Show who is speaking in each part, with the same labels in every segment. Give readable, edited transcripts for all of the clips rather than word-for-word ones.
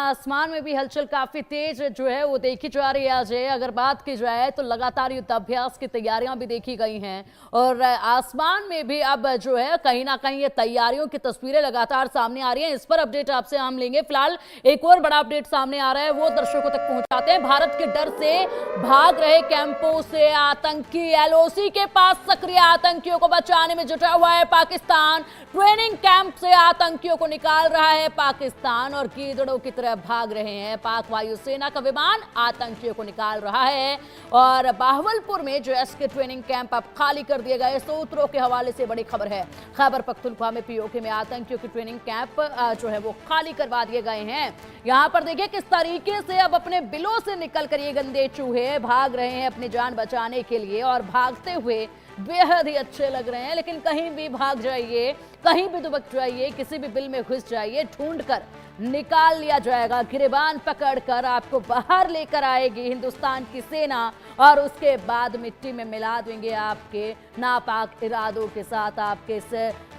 Speaker 1: आसमान में भी हलचल काफी तेज जो है वो देखी जा रही है। अजय, अगर बात की जाए तो लगातार युद्धाभ्यास की तैयारियां भी देखी गई हैं और आसमान में भी अब जो है कहीं ना कहीं ये तैयारियों की तस्वीरें लगातार सामने आ रही हैं। इस पर अपडेट आपसे हम लेंगे। फिलहाल एक और बड़ा अपडेट सामने आ रहा है, वो दर्शकों तक पहुंचाते हैं। भारत के डर से भाग रहे कैंपों से आतंकी, एलओसी के पास सक्रिय आतंकियों को बचाने में जुटा हुआ है पाकिस्तान। ट्रेनिंग कैंप से आतंकियों को निकाल रहा है पाकिस्तान और गीदड़ों की तरह भाग रहे हैं। पाक वायुसेना का विमान आतंकियों को निकाल रहा है और बाहवलपुर में जो के ट्रेनिंग कैंप अब खाली कर दिए गए। सूत्रों के हवाले से बड़ी खबर है, खैबर पख्तूनख्वा में पीओके में आतंकियों की ट्रेनिंग कैंप जो है वो खाली करवा दिए गए हैं। यहां पर देखिए किस तरीके से अब अपने बिलों से निकल कर ये गंदे चूहे भाग रहे हैं अपनी जान बचाने के लिए और भागते हुए बेहद ही अच्छे लग रहे हैं। लेकिन कहीं भी भाग जाइए, कहीं भी दुबक जाइए, किसी भी बिल में घुस जाइए, ढूंढ कर निकाल लिया जाएगा। गिरबान पकड़कर आपको बाहर लेकर आएगी हिंदुस्तान की सेना और उसके बाद मिट्टी में मिला देंगे आपके नापाक इरादों के साथ आपके इस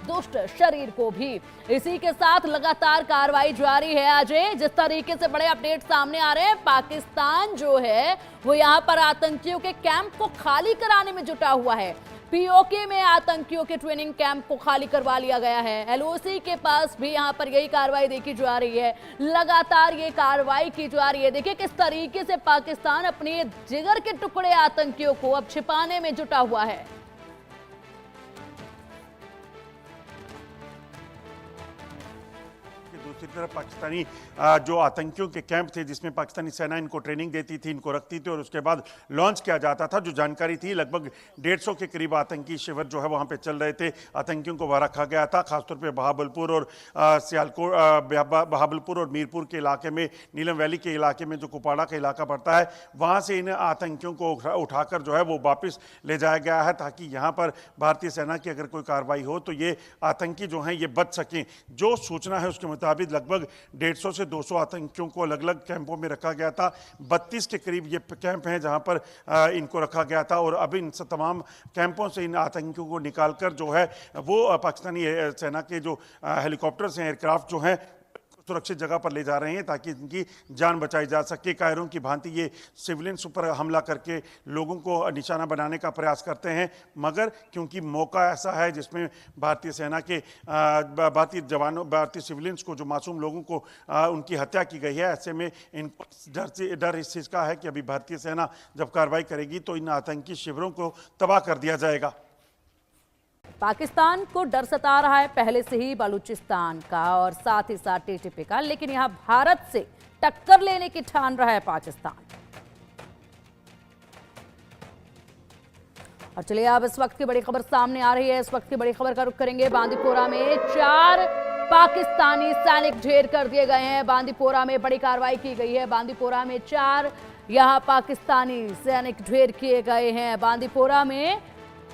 Speaker 1: दुष्ट शरीर को भी। इसी के साथ लगातार कार्रवाई जारी है। अजय, जिस तरीके से बड़े अपडेट सामने आ रहे हैं, पाकिस्तान जो है वो यहाँ पर आतंकियों के कैंप को खाली कराने में जुटा हुआ है। पीओके में आतंकियों के ट्रेनिंग कैंप को खाली करवा लिया गया है। एलओसी के पास भी यहां पर यही कार्रवाई देखी जा रही है। लगातार ये कार्रवाई की जा रही है। देखिए किस तरीके से पाकिस्तान अपने जिगर के टुकड़े आतंकियों को अब छिपाने में जुटा हुआ है।
Speaker 2: दूसरी तरफ पाकिस्तानी जो आतंकियों के कैंप थे जिसमें पाकिस्तानी सेना इनको ट्रेनिंग देती थी, इनको रखती थी और उसके बाद लॉन्च किया जाता था, जो जानकारी थी लगभग 150 के करीब आतंकी शिविर जो है वहां पे चल रहे थे। आतंकियों को वहां रखा गया था, खासतौर पे बहावलपुर और सियालकोट, बहावलपुर और मीरपुर के इलाके में, नीलम वैली के इलाके में जो कुपवाड़ा का इलाका पड़ता है, वहां से इन आतंकियों को उठाकर जो है वो वापस ले जाया गया है ताकि यहाँ पर भारतीय सेना की अगर कोई कार्रवाई हो तो ये आतंकी जो हैं ये बच सकें। जो सूचना है उसके मुताबिक लगभग 150 से 200 आतंकियों को अलग अलग कैंपों में रखा गया था। 32 के करीब ये कैंप हैं जहां पर इनको रखा गया था और अब इन तमाम कैंपों से इन आतंकियों को निकालकर जो है वो पाकिस्तानी सेना के जो हेलीकॉप्टर्स हैं, एयरक्राफ्ट जो हैं, सुरक्षित जगह पर ले जा रहे हैं ताकि इनकी जान बचाई जा सके। कायरों की भांति ये सिविलियंस पर हमला करके लोगों को निशाना बनाने का प्रयास करते हैं, मगर क्योंकि मौका ऐसा है जिसमें भारतीय सेना के भारतीय जवानों, भारतीय सिविलियंस को, जो मासूम लोगों को उनकी हत्या की गई है, ऐसे में इनको डर इस चीज़ का है कि अभी भारतीय सेना जब कार्रवाई करेगी तो इन आतंकी शिविरों को तबाह कर दिया जाएगा।
Speaker 1: पाकिस्तान को डर सता रहा है पहले से ही बलूचिस्तान का और साथ ही साथ टीटीपी का, लेकिन यहां भारत से टक्कर लेने की ठान रहा है पाकिस्तान। और चलिए अब इस वक्त की बड़ी खबर सामने आ रही है। इस वक्त की बड़ी खबर का रुख करेंगे। बांदीपोरा में 4 पाकिस्तानी सैनिक ढेर कर दिए गए हैं। बांदीपोरा में बड़ी कार्रवाई की गई है। बांदीपोरा में 4 यहां पाकिस्तानी सैनिक ढेर किए गए हैं। बांदीपोरा में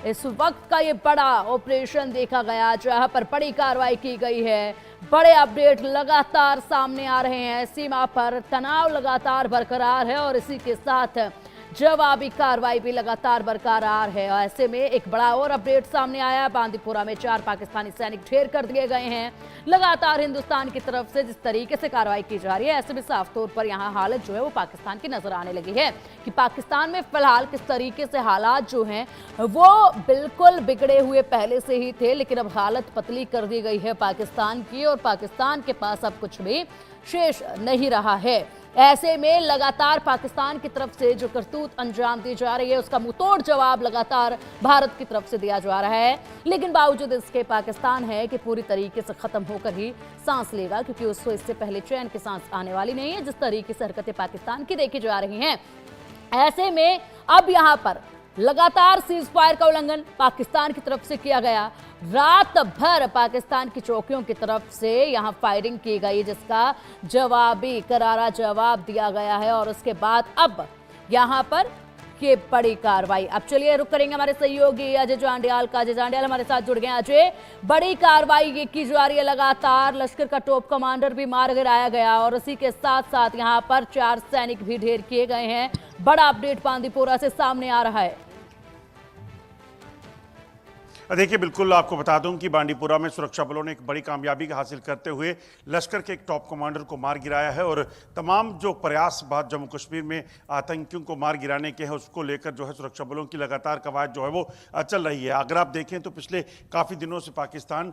Speaker 1: इस वक्त का ये बड़ा ऑपरेशन देखा गया जहां पर बड़ी कार्रवाई की गई है। बड़े अपडेट लगातार सामने आ रहे हैं। सीमा पर तनाव लगातार बरकरार है और इसी के साथ जवाबी कार्रवाई भी लगातार बरकरार है। ऐसे में एक बड़ा और अपडेट सामने आया। बांदीपोरा में 4 पाकिस्तानी सैनिक ढेर कर दिए गए हैं। लगातार हिंदुस्तान की तरफ से जिस तरीके से कार्रवाई की जा रही है, ऐसे में साफ तौर पर यहाँ हालत जो है वो पाकिस्तान की नजर आने लगी है कि पाकिस्तान में फिलहाल किस तरीके से हालात जो हैं वो बिल्कुल बिगड़े हुए पहले से ही थे, लेकिन अब हालत पतली कर दी गई है पाकिस्तान की और पाकिस्तान के पास अब कुछ भी शेष नहीं रहा है। ऐसे में लगातार पाकिस्तान की तरफ से जो करतूत अंजाम दी जा रही है उसका मुंहतोड़ जवाब लगातार भारत की तरफ से दिया जा रहा है। लेकिन बावजूद इसके पाकिस्तान है कि पूरी तरीके से खत्म होकर ही सांस लेगा, क्योंकि उसको इससे पहले चैन की सांस आने वाली नहीं है जिस तरीके से हरकतें पाकिस्तान की देखी जा रही हैं। ऐसे में अब यहाँ पर लगातार सीज फायर का उल्लंघन पाकिस्तान की तरफ से किया गया। रात भर पाकिस्तान की चौकियों की तरफ से यहां फायरिंग की गई जिसका जवाबी करारा जवाब दिया गया है और उसके बाद अब यहां पर ये बड़ी कार्रवाई। अब चलिए रुक करेंगे हमारे सहयोगी अजय जांडियाल का। अजय जांडियाल हमारे साथ जुड़ गए हैं। अजय, बड़ी कार्रवाई ये की जा रही है लगातार। लश्कर का टॉप कमांडर भी मार गिराया गया और उसी के साथ साथ यहाँ पर 4 सैनिक भी ढेर किए गए हैं। बड़ा अपडेट बांदीपोरा से सामने आ रहा है।
Speaker 2: देखिए, बिल्कुल आपको बता दूं कि बांडीपुरा में सुरक्षा बलों ने एक बड़ी कामयाबी हासिल करते हुए लश्कर के एक टॉप कमांडर को मार गिराया है और तमाम जो प्रयास बाद जम्मू कश्मीर में आतंकियों को मार गिराने के हैं उसको लेकर जो है सुरक्षा बलों की लगातार कवायद जो है वो चल रही है। अगर आप देखें तो पिछले काफ़ी दिनों से पाकिस्तान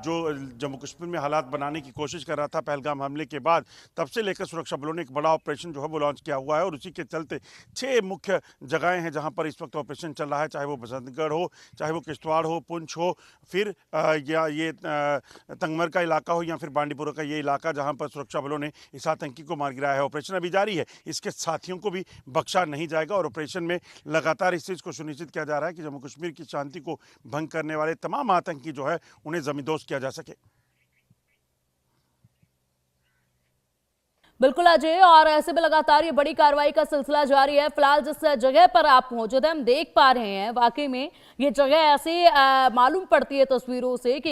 Speaker 2: जो जम्मू कश्मीर में हालात बनाने की कोशिश कर रहा था पहलगाम हमले के बाद, तब से लेकर सुरक्षा बलों ने एक बड़ा ऑपरेशन जो है वो लॉन्च किया हुआ है और उसी के चलते 6 मुख्य जगहें हैं जहां पर इस वक्त ऑपरेशन चल रहा है, चाहे वो बसंतगढ़ हो, चाहे वो किश्तवाड़ हो, पुंछ हो, फिर या ये तंगमर का इलाका हो या फिर बांडीपुरा का ये इलाका जहां पर सुरक्षा बलों ने इस आतंकी को मार गिराया है। ऑपरेशन अभी जारी है, इसके साथियों को भी बख्शा नहीं जाएगा और ऑपरेशन में लगातार इस चीज़ को सुनिश्चित किया जा रहा है कि जम्मू कश्मीर की शांति को भंग करने वाले तमाम आतंकी जो है उन्हें जमींदोज किया जा सके।
Speaker 1: बिल्कुल अजय, और ऐसे में लगातार ये बड़ी कार्रवाई का सिलसिला जारी है। फिलहाल जिस जगह पर आप मौजूद हैं हम देख पा रहे हैं वाकई में ये जगह ऐसी मालूम पड़ती है तस्वीरों से कि